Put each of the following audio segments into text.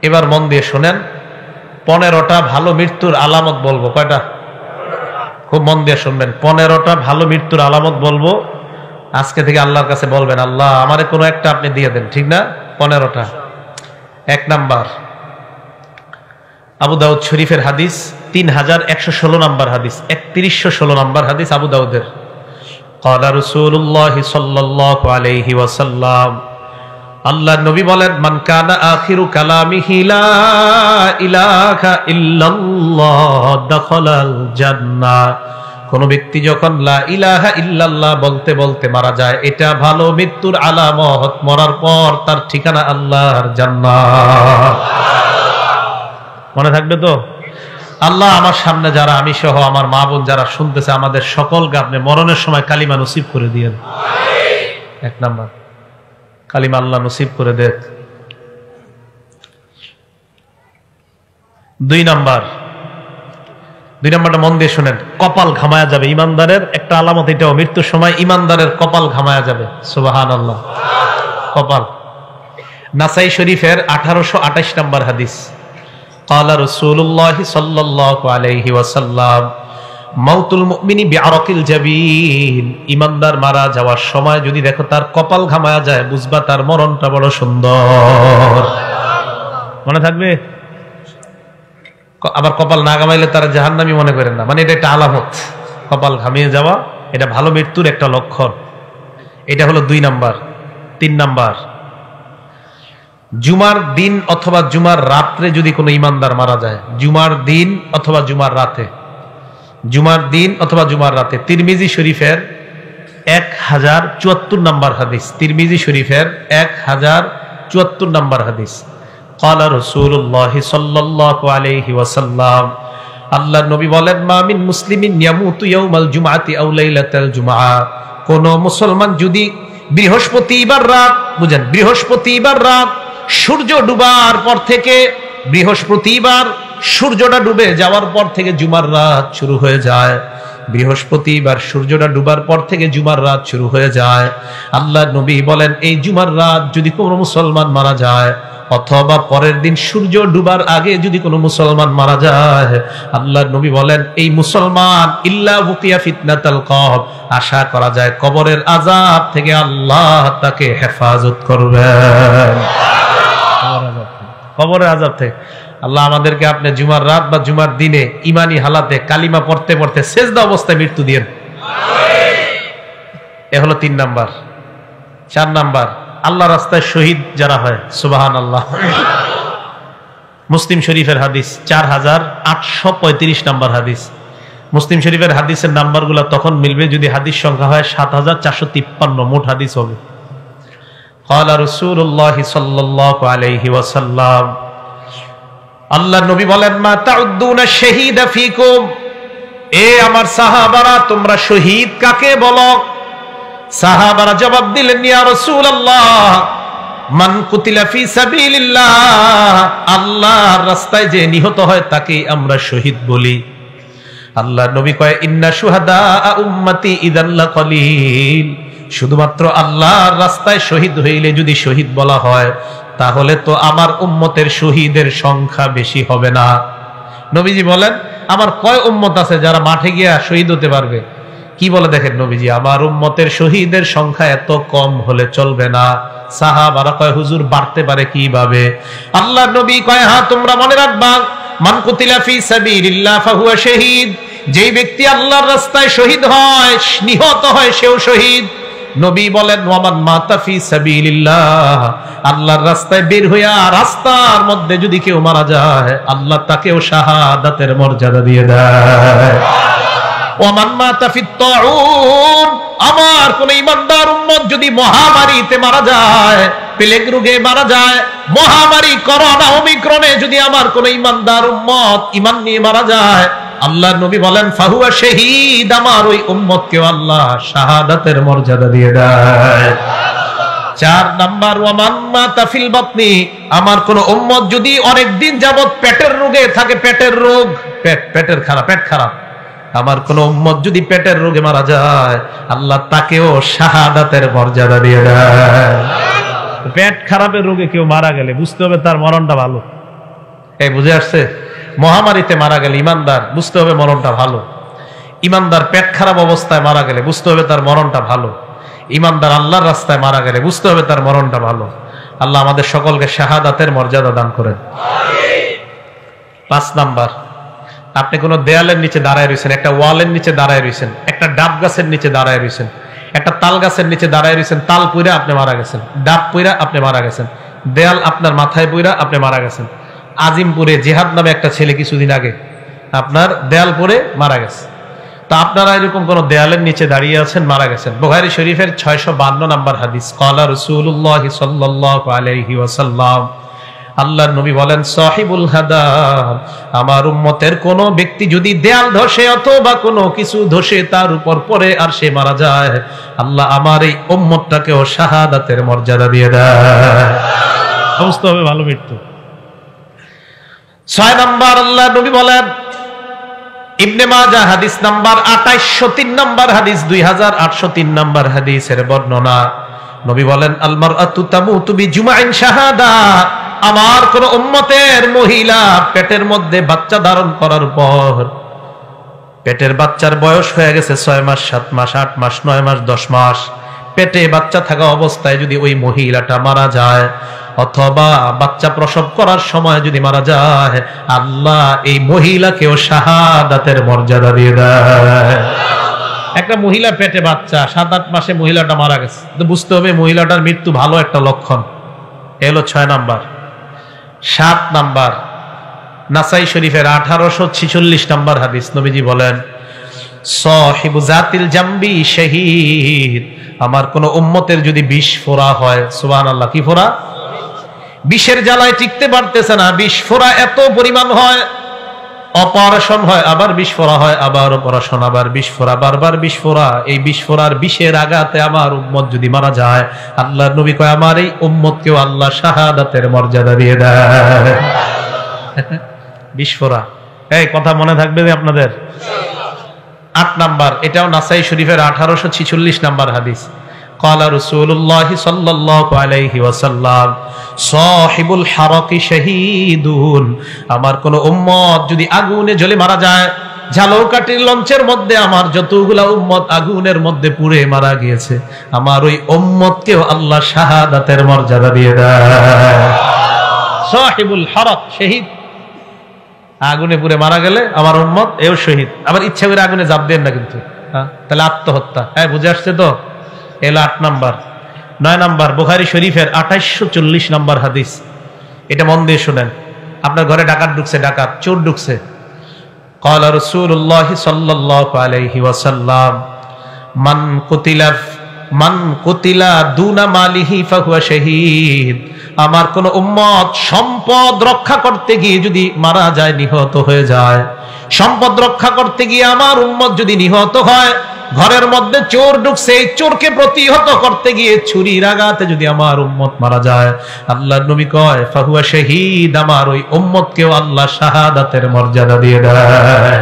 এবার মন দিয়ে শোনেন, 15টা ভালো মৃত্যুর আলামত বলবো। কয়টা? খুব মন দিয়ে শুনবেন। 15টা ভালো মৃত্যুর আলামত বলবো। আজকে থেকে আল্লাহর কাছে বলবেন, আল্লাহ আমারে কোনো একটা আপনি দিয়ে দেন, ঠিক না? 15টা। 1 নাম্বার, আবু দাউদ শরীফের হাদিস, 3116 নাম্বার হাদিস, 3116 নাম্বার হাদিস আবু দাউদের। ক্বালা রাসূলুল্লাহ সাল্লাল্লাহু আলাইহি ওয়াসাল্লাম, আল্লাহর নবী বলেন, মান কানা আখিরু কালামিহি লা ইলাহা ইল্লাল্লাহ দাখালাল জান্নাহ। কোন ব্যক্তি যখন লা ইলাহা ইল্লাল্লাহ বলতে বলতে মারা যায়, এটা ভালো মৃত্যুর আলামত। মরার পর তার ঠিকানা আল্লাহর জান্নাত। মনে থাকবে তো? আল্লাহ আমার সামনে যারা, আমি সহ আমার মা বোন যারা শুনতেছে, আমাদের সকলকে আপনি মরণের সময় কালিমা নসিব করে দিয়েন। 1 নাম্বার, কালিমা আল্লাহ নসিব করে দেখ। 2 নাম্বারটা মন দিয়ে শুনেন, কপাল ঘামায়া যাবে। ইমানদারের একটা আলামত এটাও, মৃত্যুর সময় ইমানদারের কপাল ঘামায়া যাবে। সুবহানাল্লাহ। কপাল। নাসাই শরীফের 1828 নাম্বার হাদিস, ক্বালা রাসূলুল্লাহ সাল্লাল্লাহু আলাইহি ওয়াসাল্লাম, মাউতুল মুমিনি বিআরাকিল জাবিন। ইমানদার মারা যাওয়ার সময় যদি দেখো তার কপাল ঘামায়া যায়, বুঝবা তার মরণটা বড় সুন্দর। মনে থাকবে? আবার কপাল না ঘামাইলে তারা জাহান্নামী মনে করেন না, মানে এটা একটা আলামত। কপাল ঘামিয়ে যাওয়া এটা ভালো মৃত্যুর একটা লক্ষণ। এটা হলো 2 নাম্বার। 3 নাম্বার, জুমার দিন অথবা জুমার রাত্রে যদি কোনো ইমানদার মারা যায়, জুমার দিন অথবা জুমার রাতে, জুমার দিন অথবা জুমার রাতে। তিরমিজি শরীফের 1074 নাম্বার হাদিস, তিরমিজি শরীফের 1074 নাম্বার হাদিস। ক্বালা রাসূলুল্লাহ সাল্লাল্লাহু আলাইহি ওয়াসাল্লাম, আল্লাহর নবী বলেন, মা মিন মুসলিমিন ইয়ামুতু ইয়াউমাল জুমআতি আও লাইলাতাল জুমআ। কোন মুসলমান যদি বৃহস্পতিবার রাত, বুঝেন, বৃহস্পতিবার রাত সূর্য ডুবার পর থেকে, বৃহস্পতিবার সূর্যটা ডুবে যাওয়ার পর থেকে জুমার রাত শুরু হয়ে যায়। বৃহস্পতিবার সূর্যটা ডুবার পর থেকে জুমার রাত শুরু হয়ে যায়। আল্লাহর নবী বলেন, এই জুমার রাত যদি কোনো মুসলমান মারা যায়, অথবা পরের দিন সূর্য ডুবার আগে যদি কোনো মুসলমান মারা যায়, আল্লাহর নবী বলেন, এই মুসলমান ইল্লা বুকিয়া ফিতনাতাল কবর, আশা করা যায় কবরের আযাব থেকে আল্লাহ তাকে হেফাজত করবেন। কবরের আযাব থেকে আল্লাহ আমাদেরকে আপনি জুমার রাত বা জুমার দিনে ইমানি হালাতে কালিমা পড়তে পড়তে সেজদা অবস্থায় মৃত্যু দিয়েন। এ হলো 3 নাম্বার। 4 নাম্বার, আল্লাহ রাস্তায় শহীদ যারা হয়, সুবহানাল্লাহ। মুসলিম শরীফের হাদিস, 4835 নাম্বার হাদিস। মুসলিম শরীফের হাদিসের নাম্বারগুলো তখন মিলবে যদি হাদিস সংখ্যা হয় 7453, মোট হাদিস হবে। ক্বালা রাসূলুল্লাহ সাল্লাল্লাহু আলাইহি ওয়াসাল্লাম, আল্লাহর নবী বলেন, মা তাউদ্দুনা শাহীদা ফীকুম। এ আমার সাহাবারা, তোমরা শহীদ কাকে বলো? সাহাবারা জবাব দিলেন, ইয়া রাসূলুল্লাহ, মান কুতিলা ফি সাবিলিল্লাহ, আল্লাহর রাস্তায় যে নিহত হয় তাকেই আমরা শহীদ বলি। আল্লাহর নবী কয়, ইন্না শুহাদা উম্মতি ইযাল লাকালিল। শুধুমাত্র আল্লাহর রাস্তায় শহীদ হইলে যদি শহীদ বলা হয়, তাহলে তো আমার উম্মতের শহীদের সংখ্যা বেশি হবে না। নবীজি বলেন, আমার কয় উম্মত আছে যারা মাঠে গিয়া শহীদ হতে পারবে? কি বলে দেখেন নবীজি, আমার উম্মতের শহীদের সংখ্যা এত কম হলে চলবে না। সাহাবারা কয়, হুজুর বাড়তে পারে কিভাবে? আল্লাহর নবী কয়, হ্যাঁ তোমরা মনে রাখবা, মান কুতিলা ফি সাবিলিল্লাহ ফাহুয়া শাহীদ। যেই ব্যক্তি আল্লাহর রাস্তায় শহীদ হয়, নিহত হয়, সেও শহীদ। নবী বলেন, ওয়ামান মাতা ফি সাবিলিল্লাহ, আল্লাহর রাস্তায় বের হইয়া রাস্তার মধ্যে যদি কেউ মারা যায়, আল্লাহ তাকেও শাহাদাতের মর্যাদা দিয়ে দেয়। ওয়ামান মাতা ফিত তাউন, আমার কোন ইমানদার উম্মত যদি মহামারীতে মারা যায়, প্লেগ রোগে মারা যায়, মহামারী করোনা ওমিক্রনে যদি আমার কোন ইমানদার উম্মত ইমান নিয়ে মারা যায়, আল্লাহর নবী বলেন, ফাহুয়া শাহীদ, আমার ওই উম্মতকে আল্লাহ শাহাদাতের মর্যাদা দিয়ে দেয়। 4 নাম্বার, ওয়ামান মাতা ফিল বাতনি, আমার কোন উম্মত যদি অনেক দিন যাবত পেটের রোগে থাকে, পেটের রোগ, পেটের খারাপ, পেট খারাপ, আমার কোন উম্মত যদি পেটের রোগে মারা যায়, আল্লাহ তাকেও শাহাদাতের মর্যাদা দিয়ে দেয়। পেট খারাপের রোগে কেউ মারা গেলে বুঝতে হবে তার মরণটা ভালো। এই বুঝে আসছে? মহামারীতে মারা গেলে ইমানদার, বুঝতে হবে মরণটা ভালো। ইমানদার পেট খারাপ অবস্থায় মারা গেলে বুঝতে হবে তার মরণটা ভালো। ইমানদার আল্লাহর রাস্তায় মারা গেলে বুঝতে হবে তার মরণটা ভালো। আল্লাহ আমাদের সকলকে শাহাদাতের মর্যাদা দান করেন। 5 নাম্বার, আপনি কোনো দেয়ালের নিচে দাঁড়ায় রয়েছেন, একটা ওয়ালের নিচে দাঁড়ায় রয়েছেন, একটা ডাব গাছের নিচে দাঁড়ায় রয়েছেন, একটা তাল গাছের নিচে দাঁড়ায় রয়েছেন, তাল পুইরা আপনি মারা গেছেন, ডাব পুইরা আপনি মারা গেছেন, দেয়াল আপনার মাথায় পুইরা আপনি মারা গেছেন। আজিমপুরে জিহাদ নামে একটা ছেলে কিছুদিন আগে আপনার দেয়াল পরে মারা গেছে। তা আপনারা এরকম কোন দেয়ালের নিচে দাঁড়িয়ে আছেন, মারা গেছেন। বুখারী শরীফের 652 নম্বর হাদিস, ক্বালা রাসূলুল্লাহ সাল্লাল্লাহু আলাইহি ওয়াসাল্লাম, আল্লাহর নবী বলেন, সাহিবুল হাদাব, আমার উম্মতের কোন ব্যক্তি যদি দেয়াল ধসে অথবা কোনো কিছু ধসে তার উপর পড়ে আর সে মারা যায়, আল্লাহ আমার এই উম্মতটাকেও শাহাদাতের মর্যাদা দিয়ে দেয়। সমস্ত হবে ভালো মৃত্যু। 6 নাম্বার, আল্লাহর নবী বলেন, ইবনে মাজাহ হাদিস নাম্বার 2803 নাম্বার হাদিস, 2803 নাম্বার হাদিসের বর্ণনা, নবী বলেন, আল মারআতু তামুতু বিজুমাইন শাহাদা, আমার কোন উম্মতের মহিলা পেটের মধ্যে বাচ্চা ধারণ করার পর, পেটের বাচ্চার বয়স হয়ে গেছে 6 মাস, 7 মাস, 8 মাস, 9 মাস, 10 মাস, পেটে বাচ্চা থাকা অবস্থায় যদি ওই মহিলাটা মারা যায় অথবা বাচ্চা প্রসব করার সময় যদি মারা যায়, আল্লাহ এই মহিলাকেও শাহাদাতের মর্যাদা দিয়ে দেয়। একটা মহিলা পেটে বাচ্চা, 7-8 মাসে মহিলাটা মারা গেছে, তো বুঝতে হবে মহিলাটার মৃত্যু ভালো একটা লক্ষণ। এলো 6 নাম্বার। 7 নাম্বার, নাসাই শরীফের 1846 নাম্বার হাদিস, নবীজি বলেন, সাহিবু জাতিল জামবি শহীদ, আমার কোন উম্মতের যদি বিষ ফোড়া হয়, সুবহানাল্লাহ, কি ফোড়া? বিষের জ্বালায় টিকতে পারতেছে না, বিষ ফোড়া এত পরিমাণ হয়, অপারেশন হয়, আবার বিষ ফোড়া হয়, আবার অপারেশন, আবার বিষ ফোড়া, বারবার বিষ ফোড়া, এই বিষ ফোড়ার বিষের আঘাতে আমার উম্মত যদি মারা যায়, আল্লাহর নবী কয়, আমার এই উম্মতকেও আল্লাহ শাহাদাতের মর্যাদা দিয়ে দেয়। বিষ ফোড়া, এই কথা মনে থাকবে আপনাদের? 8 নাম্বার, এটাও নাসাই শরীফের 1846 নাম্বার হাদিস, ক্বালা রাসূলুল্লাহ সাল্লাল্লাহু আলাইহি ওয়াসাল্লাম, সাহিবুল হারাকি শাহীদুন, আমার কোন উম্মত যদি আগুনে জ্বলে মারা যায়, ঝালকাঠির লঞ্চের মধ্যে আমার যতগুলা উম্মত আগুনের মধ্যে পুড়ে মারা গিয়েছে, আমার ওই উম্মতকেও আল্লাহ শাহাদাতের মর্যাদা দিয়ে দেয়। সাহিবুল হারাক, শহীদ, আগুনে পুড়ে মারা গেলে আমার উম্মত এও শহীদ। আবার ইচ্ছা করে আগুনে জাপ দেন না কিন্তু, তাহলে আত্মহত্যা। হ্যাঁ, বুঝে আসছে তো? এলো 8 নাম্বার। 9 নাম্বার, বুখারী শরীফের 2840 নাম্বার হাদিস, এটা মন দিয়ে শুনেন। আপনার ঘরে ডাকাত ঢুকছে, ডাকাত চোর ঢুকছে, ক্বালা রাসূলুল্লাহ সাল্লাল্লাহু আলাইহি ওয়াসাল্লাম, মান কুতিলা দুনা মালিহি ফাহুয়া শাহীদ, আমার কোন উম্মত সম্পদ রক্ষা করতে গিয়ে যদি মারা যায়, নিহত হয়ে যায়, সম্পদ রক্ষা করতে গিয়ে আমার উম্মত যদি নিহত হয়, ঘরের মধ্যে চোর ঢুকছে, এই চোরকে প্রতিহত করতে গিয়ে ছুরির আঘাতে যদি আমার উম্মত মারা যায়, আল্লাহর নবী কয়, ফাহুয়া শাহীদ, আমার ওই উম্মতকেও আল্লাহ শাহাদাতের মর্যাদা দিয়ে দেয়।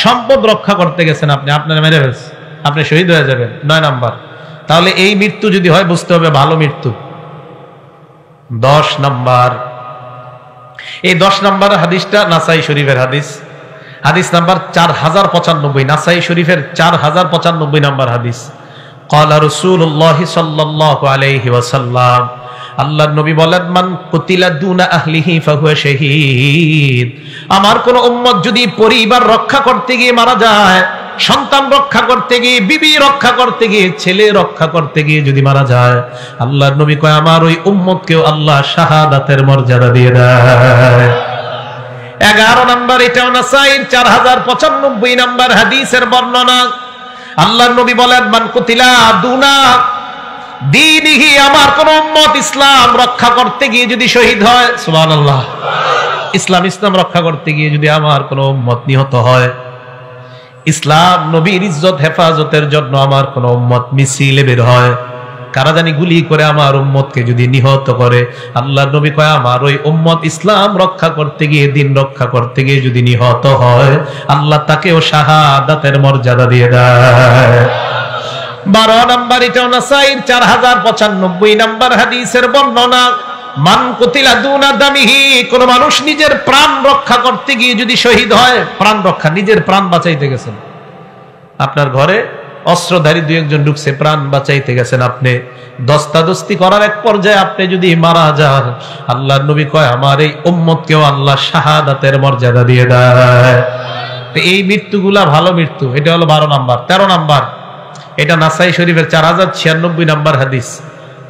সম্পদ রক্ষা করতে গেছেন আপনি, আপনার মেরে ফেলছে, আপনি শহীদ হয়ে যাবেন। 9 নাম্বার। তাহলে এই মৃত্যু যদি হয় বুঝতে হবে ভালো মৃত্যু। 10 নাম্বার, এই 10 নাম্বার হাদিসটা নাসাই শরীফের হাদিস, হাদিস নাম্বার 4095, নাসাই শরীফের 4095 নাম্বার হাদিস, ক্বালা রাসূলুল্লাহ সাল্লাল্লাহু আলাইহি ওয়াসাল্লাম, আল্লাহর নবী বলেন, মান কুতিলা দুনা আহলিহি ফাহুয়া শাহীদ, আমার কোন উম্মত যদি পরিবার রক্ষা করতে গিয়ে মারা যায়, সন্তান রক্ষা করতে গিয়ে, বিবি রক্ষা করতে গিয়ে, ছেলে রক্ষা করতে গিয়ে যদি মারা যায়, আল্লাহর নবী কয়, আমার ওই উম্মতকেও আল্লাহ শাহাদাতের মর্যাদা দিয়ে দেয়। 11 নাম্বার, এটাও নাসাইর 4095 নাম্বার হাদিসের বর্ণনা, আল্লাহর নবী বলেন, মান কুতিলা দুনা দীনিহি, আমার কোন উম্মত ইসলাম রক্ষা করতে গিয়ে যদি শহীদ হয়, সুবহানাল্লাহ, ইসলাম রক্ষা করতে গিয়ে যদি আমার কোন উম্মত নিহত হয়, ইসলাম নবীর ইজ্জত হেফাজতের জন্য আমার কোন উম্মত মিছিলে বের হয়, কারা জানি গুলি করে আমার উম্মতকে যদি নিহত করে, আল্লাহর নবী কয়, আমার ওই উম্মত ইসলাম রক্ষা করতে গিয়ে, দিন রক্ষা করতে গিয়ে যদি নিহত হয়, আল্লাহ তাকেও শাহাদাতের মর্যাদা দিয়ে দেয়। 12 নাম্বার, এটাও নাসাইর 4095 নাম্বার হাদিসের বর্ণনা, মান কুতিলা দুনা দামিহি, কোন মানুষ নিজের প্রাণ রক্ষা করতে গিয়ে যদি শহীদ হয়, প্রাণ রক্ষা, নিজের প্রাণ বাঁচাইতে গেছেন, আপনার ঘরে অস্ত্রধারী দুই একজন ঢুকছে, প্রাণ বাঁচাইতে গেছেন, আপনি দস্তাদস্তি করার এক পর্যায়ে আপনি যদি মারা যান, আল্লাহর নবী কয় আমার এই উম্মতকেও আল্লাহ শাহাদাতের মর্যাদা দিয়ে দেয়। তো এই মৃত্যুগুলা ভালো মৃত্যু। এটা হলো 12 নাম্বার। 13 নাম্বার, এটা নাসাই শরীফের 4096 নাম্বার হাদিস।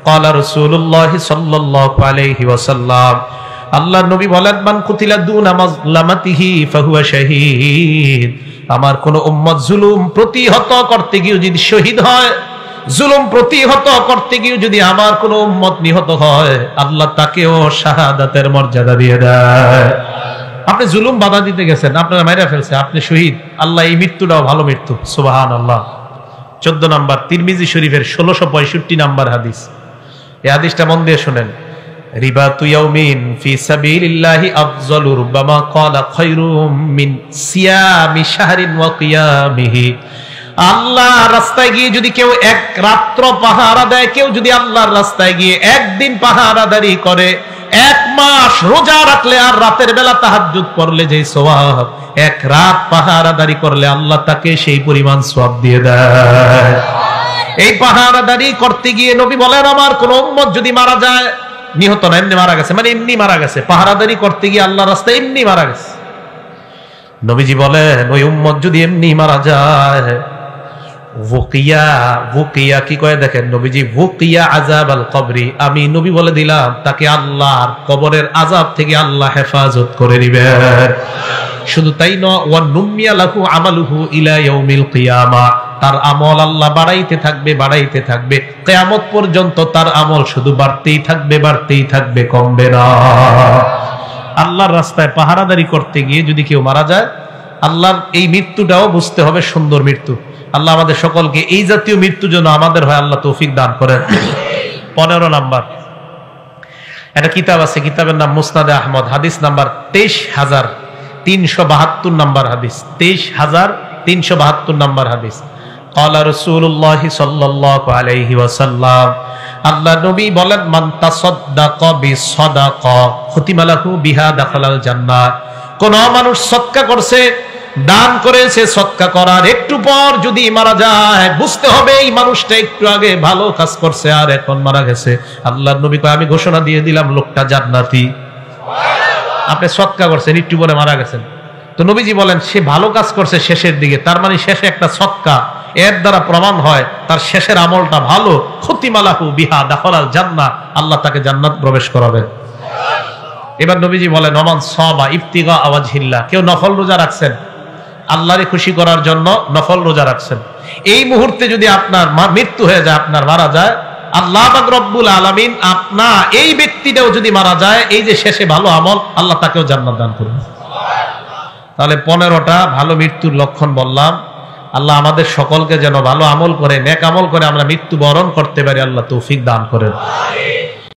ক্বালা রাসূলুল্লাহ সাল্লাল্লাহু আলাইহি ওয়াসাল্লাম, আল্লাহর নবী বলেন মান কুতিলা দুনা মাজলামাতিহি ফাহুয়া শাহীদ। আমার কোন উম্মত জুলুম প্রতিহত করতে গিয়ে যদি শহীদ হয়, জুলুম প্রতিহত করতে গিয়ে যদি আমার কোন উম্মত নিহত হয়, আল্লাহ তাকেও শাহাদাতের মর্যাদা দিয়ে দেয়। আপনি জুলুম বাধা দিতে গেছেন, আপনারা মাইরা ফেলছে, আপনি শহীদ, আল্লাহ এই মৃত্যুটাও ভালো মৃত্যু। সুবহানাল্লাহ। 14 নাম্বার, তিরমিজি শরীফের 1665 নাম্বার হাদিস। এই হাদিসটা মন দিয়ে শুনেন। রিবাতু ইয়াউমিন ফি সাবিলিল্লাহি আফযালু রুব্বামা ক্বালা খায়রুম মিন সিয়ামি শাহরিন ওয়া কিয়ামিহি। আল্লাহর রাস্তায় গিয়ে যদি কেউ এক রাত্র পাহারা দেয়, কেউ যদি আল্লাহর রাস্তায় গিয়ে একদিন পাহারাদারি করে, এক মাস রোজা রাখলে আর রাতের বেলা তাহাজ্জুদ পড়লে যে সওয়াব, এক রাত পাহারাদারি করলে আল্লাহ তাকে সেই পরিমাণ সওয়াব দিয়ে দেয়। এই পাহারাদারি করতে গিয়ে নবী বলেন আমার কোন উম্মত যদি মারা যায়, নিহত না, এমনি মারা গেছে, মানে এমনি মারা গেছে, পাহারাদারি করতে গিয়ে আল্লাহর রাস্তায় এমনি মারা গেছে, নবীজি বলেন ওই উম্মত যদি এমনি মারা যায়, ওকিয়া, ওকিয়া কি কয় দেখেন নবীজি, ওকিয়া আযাব আল কবরি, আমি নবী বলে দিলাম তাকে আল্লাহর কবরের আযাব থেকে আল্লাহ হেফাজত করে দিবেন। শুধু তাই নয়, ওয়া নুমিয়া লাহু আমালুহু ইলা ইয়াউমিল কিয়ামা, তার আমল আল্লাহ বাড়াইতে থাকবে, বাড়াইতে থাকবে, কিয়ামত পর্যন্ত তার আমল শুধু বাড়তেই থাকবে, বাড়তেই থাকবে, কমবে না। আল্লাহর রাস্তায় পাহারাদারি করতে গিয়ে যদি কেউ মারা যায়, আল্লাহর এই মৃত্যুটাও বুঝতে হবে সুন্দর মৃত্যু। আল্লাহ আমাদের সকলকে এই জাতীয় মৃত্যু যেন আমাদের হয় আল্লাহ তৌফিক দান করেন। 15 নাম্বার, একটা কিতাব আছে, কিতাবের নাম মুসনাদে আহমদ, হাদিস নাম্বার 23372 নাম্বার হাদিস, 23372 নাম্বার হাদিস। ক্বালা রাসূলুল্লাহ সাল্লাল্লাহু আলাইহি ওয়াসাল্লাম, আল্লাহ নবী বলেন মান তাসাদদাকা বিসাদাকা খুতিমা লাহু বিহা দাখালাল জান্নাহ। কোন মানুষ সদকা করছে, দান করেছে, সদকা করার একটু পর যদি মারা যায়, বুঝতে হবে এই মানুষটা একটু আগে ভালো কাজ করছে আর এখন মারা গেছে, আল্লাহর নবী কয় আমি ঘোষণা দিয়ে দিলাম লোকটা জান্নাতি। আপনি সদকা করছেন, একটু পরে মারা গেছেন, তো নবীজি বলেন সে ভালো কাজ করছে শেষের দিকে, তার মানে শেষে একটা সদকা, এর দ্বারা প্রমাণ হয় তার শেষের আমলটা ভালো। খুতিমা লাহু বিহা দাখালাল জান্নাহ, আল্লাহ তাকে জান্নাত প্রবেশ করাবেন। এবার নবীজি বলেন ওমান সাবা ইবতিগা ওয়াজহিল্লাহ, কেউ নফল রোজা রাখছেন, আল্লাহরে খুশি করার জন্য নফল রোজা রাখছেন, এই মুহূর্তে যদি আপনার মৃত্যু হয়ে যায়, আপনার মারা যায়, আল্লাহ পাক রব্বুল আলামিন আপনা এই ব্যক্তিটাও যদি মারা যায়, এই যে শেষে ভালো আমল, আল্লাহ তাকেও জান্নাত দান করবেন। তাহলে 15টা ভালো মৃত্যুর লক্ষণ বললাম। আল্লাহ আমাদের সকলকে যেন ভালো আমল করে, নেক আমল করে আমরা মৃত্যু বরণ করতে পারি, আল্লাহ তৌফিক দান করেন।